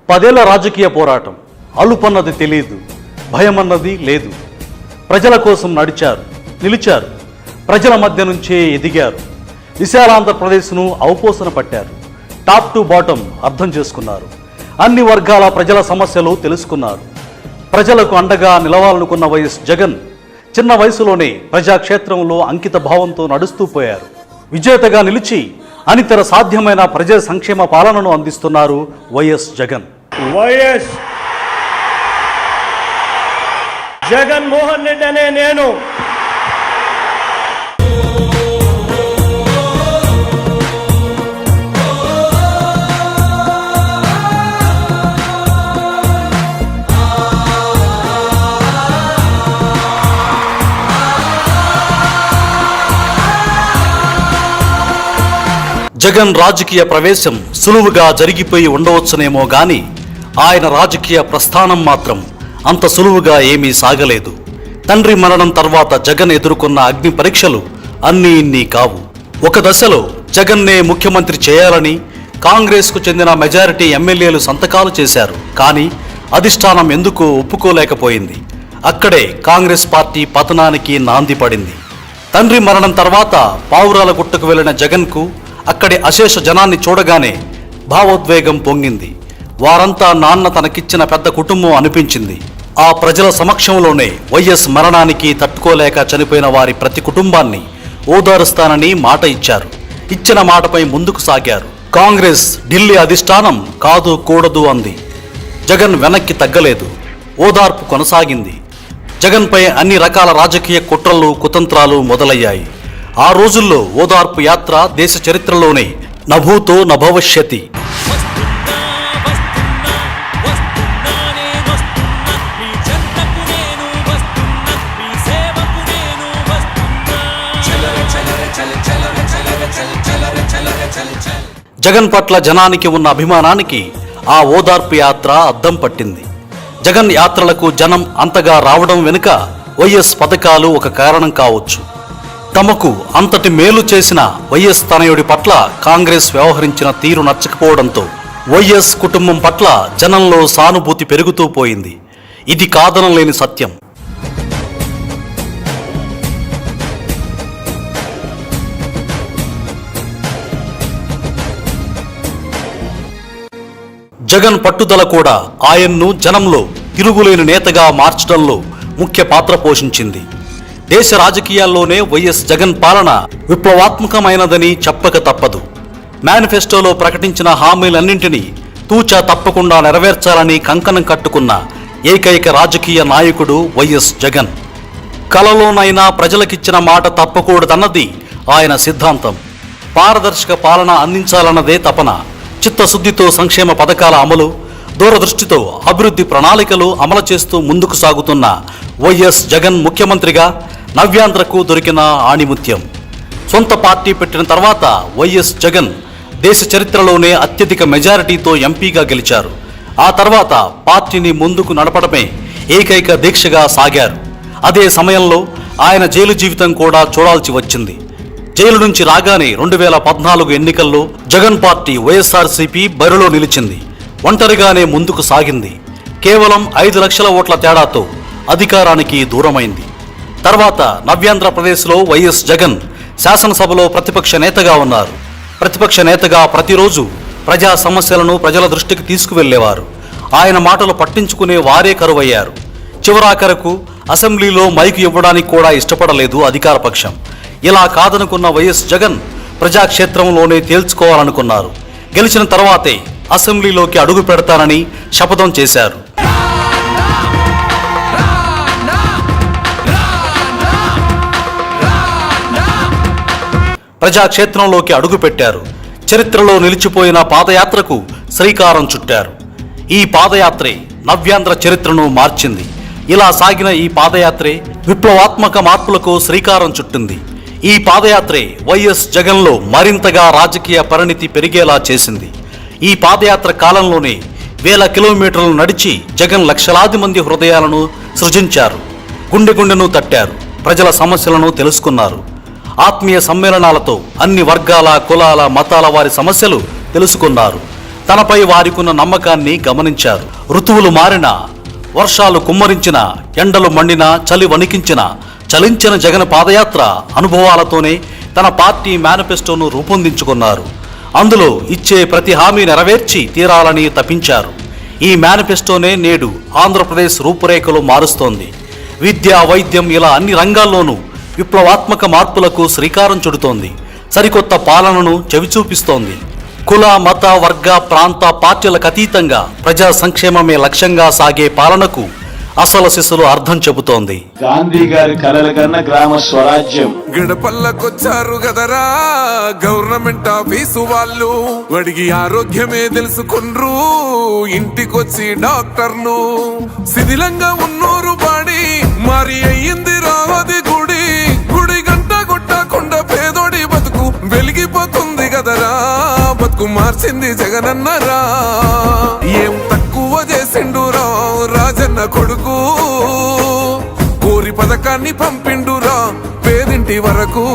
10 ఏళ్ల రాజకీయ పోరాటం, అలుపన్నది తెలియదు, భయమన్నది లేదు. ప్రజల కోసం నడిచారు, నిలిచారు, ప్రజల మధ్య నుంచే ఎదిగారు. విశాలాంధ్రప్రదేశ్ను అవపోసన పట్టారు. టాప్ టు బాటం అర్థం చేసుకున్నారు. అన్ని వర్గాల ప్రజల సమస్యలు తెలుసుకున్నారు. ప్రజలకు అండగా నిలవాలనుకున్న వైఎస్ జగన్ చిన్న వయసులోనే ప్రజాక్షేత్రంలో అంకిత భావంతో నడుస్తూ పోయారు. విజేతగా నిలిచి అనితర సాధ్యమైన ప్రజా సంక్షేమ పాలనను అందిస్తున్నారు వైఎస్ జగన్. వైఎస్ జగన్మోహన్ రెడ్డి అనే నేను జగన్ రాజకీయ ప్రవేశం సులువుగా జరిగిపోయి ఉండవచ్చునేమో గాని ఆయన రాజకీయ ప్రస్థానం మాత్రం అంత సులువుగా ఏమీ సాగలేదు. తండ్రి మరణం తర్వాత జగన్ ఎదుర్కొన్న అగ్ని పరీక్షలు అన్నీ ఇన్ని కావు. ఒక దశలో జగన్నే ముఖ్యమంత్రి చేయాలని కాంగ్రెస్కు చెందిన మెజారిటీ ఎమ్మెల్యేలు సంతకాలు చేశారు. కానీ అధిష్టానం ఎందుకో ఒప్పుకోలేకపోయింది. అక్కడే కాంగ్రెస్ పార్టీ పతనానికి నాంది పడింది. తండ్రి మరణం తర్వాత పావురాల గుట్టకు వెళ్లిన జగన్కు అక్కడి అశేష జనాన్ని చూడగానే భావోద్వేగం పొంగింది. వారంతా నాన్న తనకిచ్చిన పెద్ద కుటుంబం అనిపించింది. ఆ ప్రజల సమక్షంలోనే వైఎస్ మరణానికి తట్టుకోలేక చనిపోయిన వారి ప్రతి కుటుంబాన్ని ఓదారుస్తానని మాట ఇచ్చారు. ఇచ్చిన మాటపై ముందుకు సాగారు. కాంగ్రెస్ ఢిల్లీ అధిష్టానం కాదు కూడదు అంది. జగన్ వెనక్కి తగ్గలేదు. ఓదార్పు కొనసాగింది. జగన్పై అన్ని రకాల రాజకీయ కుట్రలు కుతంత్రాలు మొదలయ్యాయి. ఆ రోజుల్లో ఓదార్పు యాత్ర దేశ చరిత్రలోనే నభూతో నభవిష్యతి. జగన్ పట్ల జనానికి ఉన్న అభిమానానికి ఆ ఓదార్పు యాత్ర అద్దం పట్టింది. జగన్ యాత్రలకు జనం అంతగా రావడం వెనుక వైఎస్ పథకాలు ఒక కారణం కావచ్చు. తమకు అంతటి మేలు చేసిన వైఎస్ తనయుడి పట్ల కాంగ్రెస్ వ్యవహరించిన తీరు నచ్చకపోవడంతో వైఎస్ కుటుంబం పట్ల జనంలో సానుభూతి పెరుగుతూ పోయింది. ఇది కాదనలేని సత్యం. జగన్ పట్టుదల కూడా ఆయన్ను జనంలో తిరుగులేని నేతగా మార్చడంలో ముఖ్య పాత్ర పోషించింది. దేశ రాజకీయాల్లోనే వైఎస్ జగన్ పాలన విప్లవాత్మకమైనదని చెప్పక తప్పదు. మేనిఫెస్టోలో ప్రకటించిన హామీలన్నింటినీ తూచా తప్పకుండా నెరవేర్చాలని కంకణం కట్టుకున్న ఏకైక రాజకీయ నాయకుడు వైఎస్ జగన్. కలలోనైనా ప్రజలకిచ్చిన మాట తప్పకూడదన్నది ఆయన సిద్ధాంతం. పారదర్శక పాలన అందించాలన్నదే తపన. చిత్తశుద్ధితో సంక్షేమ పథకాల అమలు, దూరదృష్టితో అభివృద్ధి ప్రణాళికలు అమలు చేస్తూ ముందుకు సాగుతున్న వైఎస్ జగన్ ముఖ్యమంత్రిగా నవ్యాంధ్రకు దొరికిన ఆణిముత్యం. సొంత పార్టీ పెట్టిన తర్వాత వైఎస్ జగన్ దేశ చరిత్రలోనే అత్యధిక మెజారిటీతో ఎంపీగా గెలిచారు. ఆ తర్వాత పార్టీని ముందుకు నడపడమే ఏకైక దీక్షగా సాగారు. అదే సమయంలో ఆయన జైలు జీవితం కూడా చూడాల్సి వచ్చింది. జైలు నుంచి రాగానే 2014 ఎన్నికల్లో జగన్ పార్టీ వైఎస్ఆర్సీపీ బరిలో నిలిచింది. ఒంటరిగానే ముందుకు సాగింది. కేవలం 5 లక్షల ఓట్ల తేడాతో అధికారానికి దూరమైంది. తర్వాత నవ్యాంధ్రప్రదేశ్లో వైఎస్ జగన్ శాసనసభలో ప్రతిపక్ష నేతగా ఉన్నారు. ప్రతిపక్ష నేతగా ప్రతిరోజు ప్రజా సమస్యలను ప్రజల దృష్టికి తీసుకువెళ్లేవారు. ఆయన మాటలు పట్టించుకునే వారే కరువయ్యారు. చివరాఖరకు అసెంబ్లీలో మైకు ఇవ్వడానికి కూడా ఇష్టపడలేదు అధికార పక్షం. ఇలా కాదనుకున్న వైఎస్ జగన్ ప్రజాక్షేత్రంలోనే తేల్చుకోవాలనుకున్నారు. గెలిచిన తర్వాతే అసెంబ్లీలోకి అడుగు పెడతానని శపథం చేశారు. ప్రజాక్షేత్రంలోకి అడుగుపెట్టారు. చరిత్రలో నిలిచిపోయిన పాదయాత్రకు శ్రీకారం చుట్టారు. ఈ పాదయాత్రే నవ్యాంధ్ర చరిత్రను మార్చింది. ఇలా సాగిన ఈ పాదయాత్రే విప్లవాత్మక మార్పులకు శ్రీకారం చుట్టింది. ఈ పాదయాత్రే వైఎస్ జగన్లో మరింతగా రాజకీయ పరిణితి పెరిగేలా చేసింది. ఈ పాదయాత్ర కాలంలోనే వేల కిలోమీటర్లు నడిచి జగన్ లక్షలాది మంది హృదయాలను సృజించారు. గుండె గుండెను తట్టారు. ప్రజల సమస్యలను తెలుసుకున్నారు. ఆత్మీయ సమ్మేళనాలతో అన్ని వర్గాల కులాల మతాల వారి సమస్యలు తెలుసుకున్నారు. తనపై వారికున్న నమ్మకాన్ని గమనించారు. ఋతువులు మారినా, వర్షాలు కుమ్మరించిన, ఎండలు మండినా, చలి వణికించిన, చలించిన జగన్ పాదయాత్ర అనుభవాలతోనే తన పార్టీ మేనిఫెస్టోను రూపొందించుకున్నారు. అందులో ఇచ్చే ప్రతి హామీ నెరవేర్చి తీరాలని తపించారు. ఈ మేనిఫెస్టోనే నేడు ఆంధ్రప్రదేశ్ రూపురేఖలు మారుస్తోంది. విద్య, వైద్యం ఇలా అన్ని రంగాల్లోనూ విప్లవాత్మక మార్పులకు శ్రీకారం చుడుతోంది. సరికొత్త పాలనను చవిచూపిస్తోంది. కుల, మత, వర్గ, ప్రాంత, పార్టీలకు అతీతంగా ప్రజా సంక్షేమమే లక్ష్యంగా సాగే పాలనకు అసలు శిశులు అర్థం చెబుతోంది. గాంధీ గారి కలల కన్నా గ్రామ స్వరాజ్యం. గడపల్లకొచ్చారు గదరా గవర్నమెంట్ ఆఫీసు వాళ్ళు, వాడికి ఆరోగ్యమే తెలుసుకుండ్రు ఇంటికొచ్చి డాక్టర్లు. శిథిలంగా ఉన్నోరు బాడి మరి అయ్యింది రావది గుడి, గుడి గంట కొట్టకుండా పేదోడి బతుకు వెలిగిపోతుంది గదరా, బతుకు మార్చింది జగనన్నరా. ఏం తక్కువ చేసిండురా రాజన్న కొడుకు, కోరి పథకాన్ని పంపిండురా పేదింటి వరకు.